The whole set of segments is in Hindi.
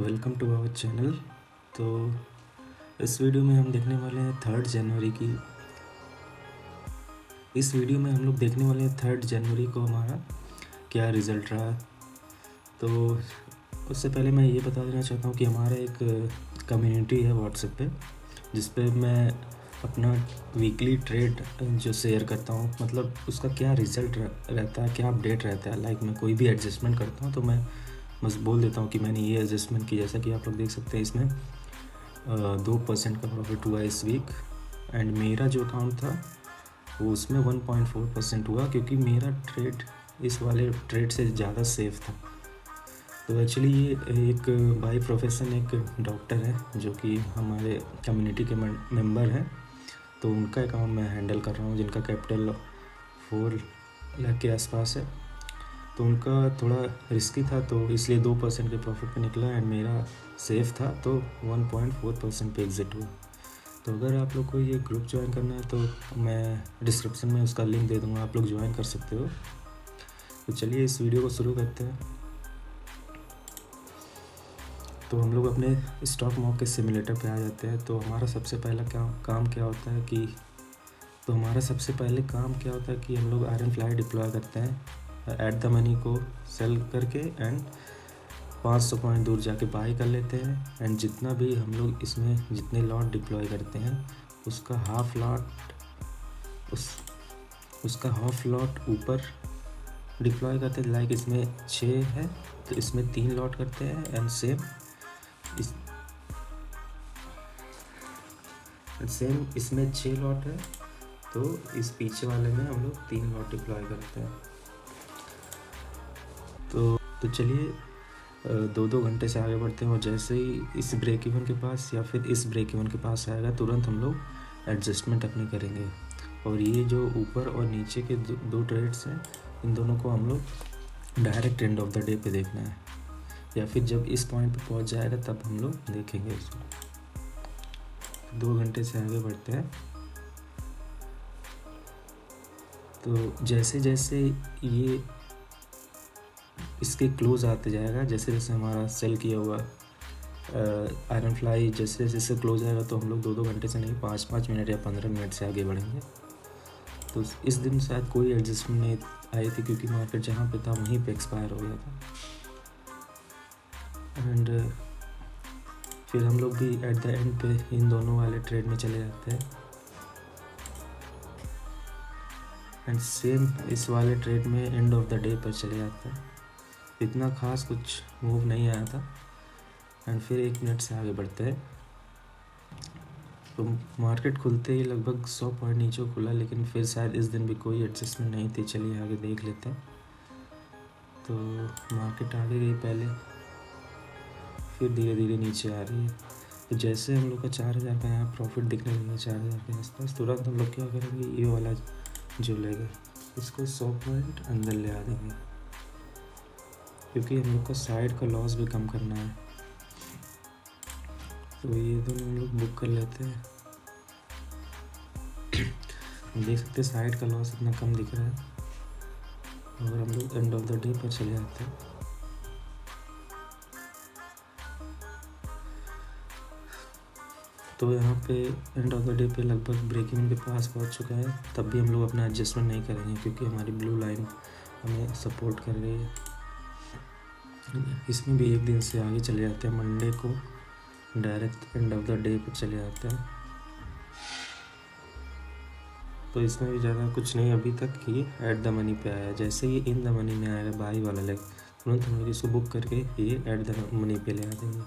Welcome to our channel. तो इस वीडियो में हम देखने वाले हैं 3 जनवरी की। इस वीडियो में हम लोग देखने वाले हैं 3 जनवरी को हमारा क्या रिज़ल्ट रहा। तो उससे पहले मैं ये बता देना चाहता हूँ कि हमारा एक कम्युनिटी है व्हाट्सएप पे, जिस पे मैं अपना वीकली ट्रेड जो शेयर करता हूँ, मतलब उसका क्या रिज़ल्ट रहता है, क्या अपडेट रहता है। लाइक मैं कोई भी एडजस्टमेंट करता हूँ तो मैं बस बोल देता हूँ कि मैंने ये एडजस्टमेंट की। जैसा कि आप लोग देख सकते हैं इसमें 2% का प्रॉफिट हुआ इस वीक। एंड मेरा जो अकाउंट था वो उसमें 1.4% हुआ, क्योंकि मेरा ट्रेड इस वाले ट्रेड से ज़्यादा सेफ था। तो एक्चुअली ये एक बाय प्रोफेशन एक डॉक्टर है जो कि हमारे कम्युनिटी के मेंबर हैं। तो उनका अकाउंट मैं हैंडल कर रहा हूँ, जिनका कैपिटल 4 लाख के आसपास है। तो उनका थोड़ा रिस्की था, तो इसलिए 2% के प्रॉफिट पे निकला। एंड मेरा सेफ था तो 1.4% पे एग्ज़िट हुआ। तो अगर आप लोग को ये ग्रुप ज्वाइन करना है तो मैं डिस्क्रिप्शन में उसका लिंक दे दूँगा, आप लोग ज्वाइन कर सकते हो। तो चलिए इस वीडियो को शुरू करते हैं। तो हम लोग अपने स्टॉक मार्केट सिमुलेटर पे आ जाते हैं। तो हमारा सबसे पहला काम क्या होता है कि हम लोग आयरन फ्लाई डिप्लॉय करते हैं एट द मनी को सेल करके, एंड 500 पॉइंट दूर जाके बाई कर लेते हैं। एंड जितना भी हम लोग इसमें जितने लॉट डिप्लॉय करते हैं उसका हाफ लॉट ऊपर डिप्लॉय करते हैं। लाइक इसमें 6 है तो इसमें 3 लॉट करते हैं। एंड सेम इसमें 6 लॉट है तो इस पीछे वाले में हम लोग 3 लॉट डिप्लॉय करते हैं। तो चलिए 2-2 घंटे से आगे बढ़ते हैं। और जैसे ही इस ब्रेक इवन के पास या फिर इस ब्रेक इवन के पास आएगा तुरंत हम लोग एडजस्टमेंट अपनी करेंगे। और ये जो ऊपर और नीचे के दो ट्रेड्स हैं, इन दोनों को हम लोग direct end of the day पे देखना है, या फिर जब इस पॉइंट पे पहुंच जाएगा तब हम लोग देखेंगे इसको। 2 घंटे से आगे बढ़ते हैं। तो जैसे जैसे ये इसके क्लोज आते जाएगा, जैसे जैसे हमारा सेल किया हुआ आयरन फ्लाई जैसे जैसे क्लोज आएगा तो हम लोग 2-2 घंटे से नहीं 5-5 मिनट या 15 मिनट से आगे बढ़ेंगे। तो इस दिन शायद कोई एडजस्टमेंट नहीं आई थी, क्योंकि मार्केट जहाँ पे था वहीं पे एक्सपायर हो गया था। एंड फिर हम लोग भी एट द एंड पे इन दोनों वाले ट्रेड में चले जाते हैं। एंड सेम इस वाले ट्रेड में एंड ऑफ द डे पर चले जाते हैं। इतना खास कुछ मूव नहीं आया था। एंड फिर 1 मिनट से आगे बढ़ते हैं। तो मार्केट खुलते ही लगभग 100 पॉइंट नीचे खुला, लेकिन फिर शायद इस दिन भी कोई एडजस्टमेंट नहीं थी। चलिए आगे देख लेते हैं। तो मार्केट आगे गई पहले, फिर धीरे धीरे नीचे आ रही है। तो जैसे हम लोग का 4000 का यहाँ प्रॉफिट दिखने लगा 4000 के आसपास, तुरंत हम लोग क्या करेंगे, ये वाला जो लेगा इसको 100 पॉइंट अंदर ले आ देंगे, क्योंकि हम लोग का साइड का लॉस भी कम करना है। तो ये दोनों हम लोग बुक कर लेते हैं। देख सकते हैं साइड का लॉस इतना कम दिख रहा है। और हम लोग एंड ऑफ द डे पर चले जाते हैं। तो यहाँ पे एंड ऑफ द डे पे लगभग ब्रेक इवन के पास पहुँच चुका है। तब भी हम लोग अपना एडजस्टमेंट नहीं करेंगे, क्योंकि हमारी ब्लू लाइन हमें सपोर्ट कर रही है। इसमें भी 1 दिन से आगे चले जाते हैं। मंडे को direct end of the day पे चले जाते हैं। तो इसमें भी ज़्यादा कुछ नहीं अभी तक, ये एट द मनी पे आया। जैसे ही इन द मनी में आएगा बाई वाला लेग, तुरंत हम लोग इसको बुक करके ये एट द मनी पे ले आ देंगे।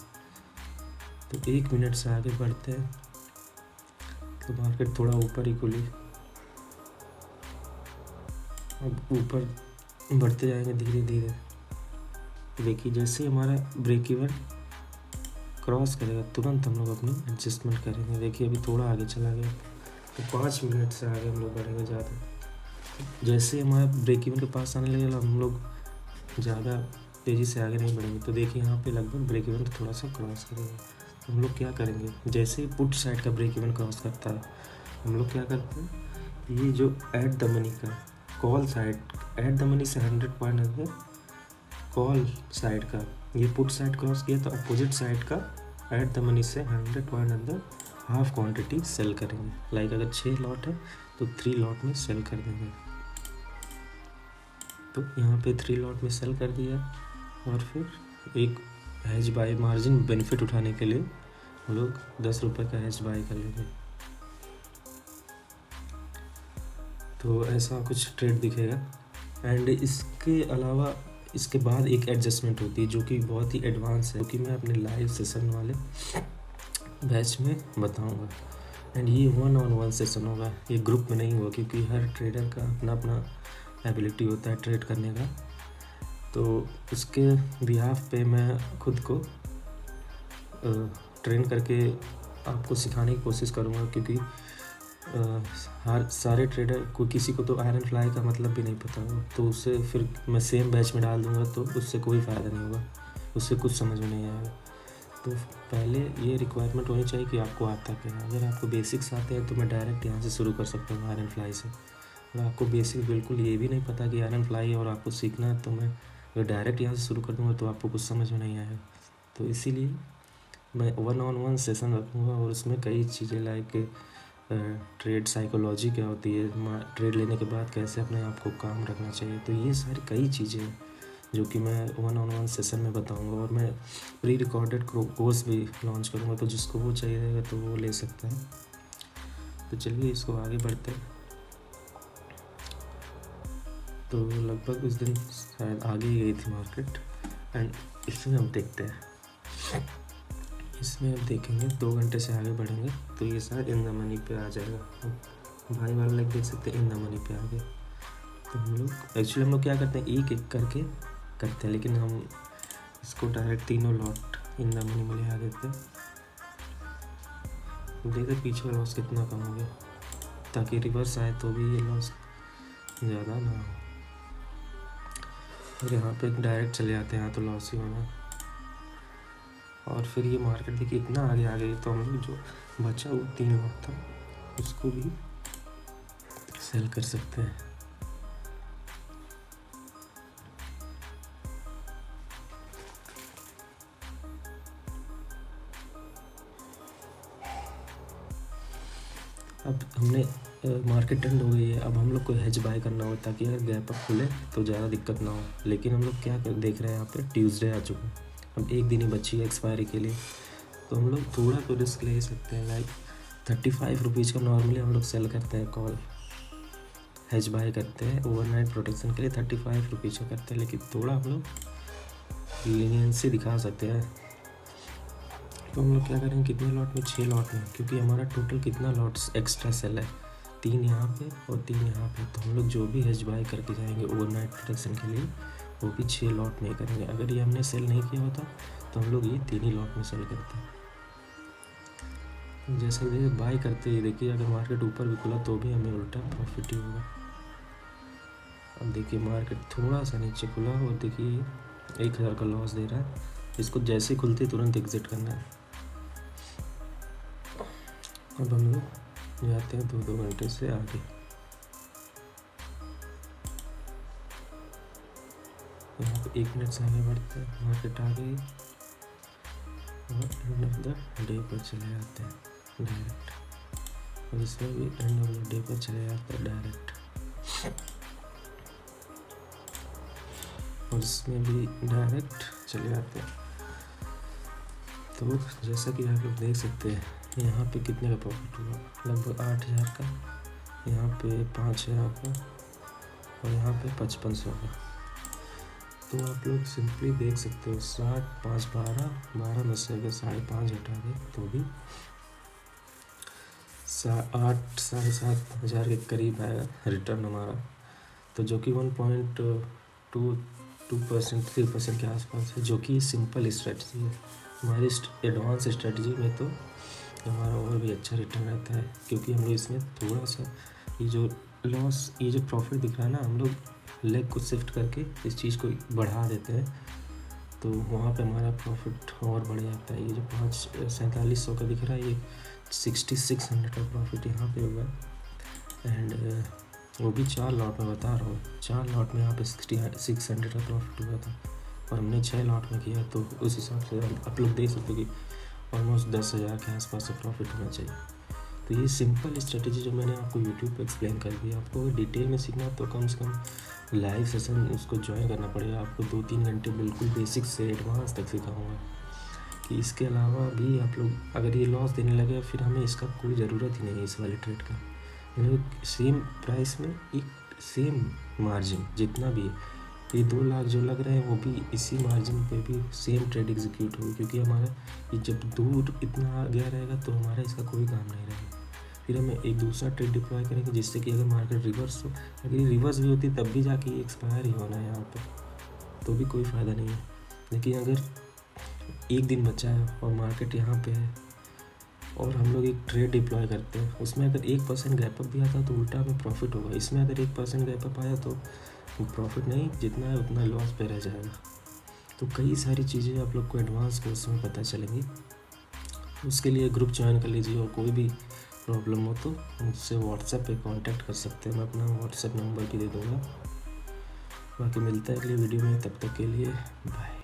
तो 1 मिनट से आगे बढ़ते हैं। तो मार्केट थोड़ा ऊपर ही खुली, अब ऊपर बढ़ते जाएंगे धीरे धीरे। देखिए जैसे ही हमारा ब्रेक इवन क्रॉस करेगा तुरंत हम लोग अपनी एडजस्टमेंट करेंगे। देखिए अभी थोड़ा आगे चला गया, तो 5 मिनट से आगे हम लोग बढ़ेंगे ज़्यादा। जैसे हमारा ब्रेक इवन के पास आने लगेगा हम लोग ज़्यादा तेज़ी से आगे नहीं बढ़ेंगे। तो देखिए यहाँ पे लगभग ब्रेक इवन थोड़ा सा क्रॉस करेगा। तो हम लोग क्या करेंगे, जैसे ही पुट साइड का ब्रेक इवन क्रॉस करता है हम लोग क्या करते हैं, ये जो एट द मनी का call side, at the money से 100 पॉइंट अंदर कॉल साइड का ये पुट साइड क्रॉस किया तो अपोजिट साइड का ऐड द मनी से 100 पॉइंट अंदर हाफ क्वांटिटी सेल करेंगे। लाइक अगर 6 लॉट है तो 3 लॉट में सेल कर देंगे। तो यहाँ पे 3 लॉट में सेल कर दिया और फिर एक हैज बाय मार्जिन बेनिफिट उठाने के लिए हम लोग 10 रुपये का हैज बाय कर लेंगे। तो ऐसा कुछ ट्रेड दिखेगा। एंड इसके अलावा इसके बाद एक एडजस्टमेंट होती है जो कि बहुत ही एडवांस है, क्योंकि मैं अपने लाइव सेशन वाले बैच में बताऊंगा। एंड ये 1-on-1 सेशन होगा, ये ग्रुप में नहीं होगा, क्योंकि हर ट्रेडर का अपना अपना एबिलिटी होता है ट्रेड करने का। तो उसके बिहाफ पे मैं खुद को ट्रेन करके आपको सिखाने की कोशिश करूँगा, क्योंकि हर सारे ट्रेडर को किसी को तो आयरन फ्लाई का मतलब भी नहीं पता होगा, तो उससे फिर मैं सेम बैच में डाल दूँगा तो उससे कोई फ़ायदा नहीं होगा, उससे कुछ समझ में नहीं आएगा। तो पहले ये रिक्वायरमेंट होनी चाहिए कि आपको आता क्या है। अगर आपको बेसिक्स आते हैं तो मैं डायरेक्ट यहाँ से शुरू कर सकता हूँ आयरन फ्लाई से। अगर आपको बेसिक बिल्कुल ये भी नहीं पता कि आयरन फ्लाई है और आपको सीखना है, तो मैं अगर डायरेक्ट यहाँ से शुरू कर दूँगा तो आपको कुछ समझ में नहीं आएगा। तो इसीलिए मैं 1-on-1 सेशन रखूँगा और उसमें कई चीज़ें लाइक ट्रेड साइकोलॉजी क्या होती है, ट्रेड लेने के बाद कैसे अपने आप को काम रखना चाहिए, तो ये सारी कई चीज़ें हैं जो कि मैं 1-on-1 सेशन में बताऊंगा। और मैं प्री रिकॉर्डेड कोर्स भी लॉन्च करूंगा, तो जिसको वो चाहिए रहेगा तो वो ले सकता है। तो चलिए इसको आगे बढ़ते हैं। तो लगभग उस दिन शायद आगे ही गई थी मार्केट। एंड इसमें हम देखते हैं, इसमें अब देखेंगे 2 घंटे से आगे बढ़ेंगे तो ये शायद इन द मनी पे आ जाएगा। भाई वाला लाइक देख सकते हैं इन द मनी पे आ गए। तो हम लोग क्या करते हैं, एक एक करके करते हैं, लेकिन हम इसको डायरेक्ट तीनों लॉट इन द मनी में ले आ देते हैं। देखते पीछे का लॉस कितना कम हो गया, ताकि रिवर्स आए तो भी ये लॉस ज़्यादा ना हो। और यहाँ पे डायरेक्ट चले आते हैं, यहाँ तो लॉस ही होना। और फिर ये मार्केट देखिए इतना आगे आ गई, तो हम लोग जो बचा वो 3 लॉट था उसको भी सेल कर सकते हैं। अब हमने मार्केट एंड हो गई है, अब हम लोग को हेज बाय करना हो ताकि अगर गैप अप खुले तो ज़्यादा दिक्कत ना हो। लेकिन हम लोग क्या देख रहे हैं, यहाँ पे ट्यूसडे आ चुका है, अब एक दिन ही बची है एक्सपायरी के लिए, तो हम लोग थोड़ा तो रिस्क ले सकते हैं। लाइक 35 रुपीज़ का नॉर्मली हम लोग सेल करते हैं, कॉल हेज बाय करते हैं ओवरनाइट प्रोटेक्शन के लिए 35 रुपीज़ का करते हैं। लेकिन थोड़ा हम लोग लीनियंसी दिखा सकते हैं, तो हम लोग क्या करेंगे, कितने लॉट में, 6 लॉट में, क्योंकि हमारा टोटल कितना लॉट्स एक्स्ट्रा सेल है, 3 यहाँ पे और 3 यहाँ पे। तो हम लोग जो भी हेज बाय करके जाएंगे ओवरनाइट प्रोटेक्शन के लिए वो भी 6 लॉट में करेंगे। अगर ये हमने सेल नहीं किया होता तो हम लोग ये 3 ही लॉट में सेल करते हैं। जैसे देखिए बाय करते ही देखिए अगर मार्केट ऊपर भी खुला तो भी हमें उल्टा प्रॉफिट ही होगा। अब देखिए मार्केट थोड़ा सा नीचे खुला और देखिए 1000 का लॉस दे रहा है, इसको जैसे खुलते तुरंत एग्जिट करना है। अब हम लोग जाते हैं 2-2 घंटे से आगे। यहाँ पे 1 मिनट से आगे बढ़ते हैं, मार्केट आ गई और एंड ऑफ द डे पर चले जाते हैं डायरेक्ट, और इसमें भी एंड ऑफ द डे पर चले जाते हैं डायरेक्ट, और इसमें भी डायरेक्ट चले जाते हैं। तो जैसा कि आप लोग देख सकते हैं यहाँ पे कितने का प्रॉफिट हुआ, लगभग 8000 का, यहाँ पे 5000 का और यहाँ पे 5500 का। तो आप लोग सिंपली देख सकते हो 60, 5, 12 में से अगर 5.5 हटा दें तो भी 8, 7,500 के करीब आएगा रिटर्न हमारा, तो जो कि 1.2% 3% के आसपास है, जो कि सिंपल स्ट्रेटजी है। हमारी एडवांस स्ट्रेटजी में तो हमारा और भी अच्छा रिटर्न रहता है, क्योंकि हम लोग इसमें थोड़ा सा ये जो लॉस, ये जो प्रॉफिट दिख रहा है ना, हम लोग लेग को शिफ्ट करके इस चीज़ को बढ़ा देते हैं, तो वहाँ पे हमारा प्रॉफिट और बढ़ जाता है। ये जो 4700 का दिख रहा है, ये 6600 का प्रॉफिट यहाँ पे होगा। एंड वो भी 4 लॉट में बता रहा हूँ, 4 लॉट में यहाँ पे 6600 का प्रॉफिट हुआ था। और हमने 6 लॉट में किया, तो उस हिसाब से आप लोग देख सकते हो कि ऑलमोस्ट 10,000 के आसपास से प्रॉफिट होना चाहिए। तो ये सिंपल स्ट्रेटेजी जो मैंने आपको यूट्यूब पे एक्सप्लेन कर दिया, आपको अगर डिटेल में सीखना तो कम से कम लाइव सेशन उसको ज्वाइन करना पड़ेगा। आपको 2-3 घंटे बिल्कुल बेसिक से एडवांस तक सिखाऊंगा कि इसके अलावा भी आप लोग अगर ये लॉस देने लगे फिर हमें इसका कोई ज़रूरत ही नहीं है इस वाले ट्रेड का। सेम प्राइस में एक सेम मार्जिन जितना भी है, ये 2 लाख जो लग रहे हैं वो भी इसी मार्जिन पे भी सेम ट्रेड एग्जीक्यूट होगी, क्योंकि हमारा ये जब दूर इतना आ गया रहेगा तो हमारा इसका कोई काम नहीं रहेगा। फिर हमें एक दूसरा ट्रेड डिप्लॉय करेंगे जिससे कि अगर मार्केट रिवर्स हो, अगर ये रिवर्स भी होती तब भी जाके ये एक्सपायर ही होना है यहाँ पर, तो भी कोई फ़ायदा नहीं है। लेकिन अगर एक दिन बचा है और मार्केट यहाँ पे है और हम लोग एक ट्रेड डिप्लॉय करते हैं, उसमें अगर 1% गैपअप भी आता तो उल्टा हमें प्रॉफिट होगा। इसमें अगर 1% गैपअप आया तो प्रॉफिट नहीं, जितना है उतना लॉस पे रह जाएगा। तो कई सारी चीज़ें आप लोग को एडवांस कोर्स में पता चलेंगी। उसके लिए ग्रुप ज्वाइन कर लीजिए, और कोई भी प्रॉब्लम हो तो मुझसे व्हाट्सएप पे कांटेक्ट कर सकते हैं। मैं अपना व्हाट्सएप नंबर भी दे दूँगा। बाकी मिलता है अगली वीडियो में, तब तक के लिए बाय।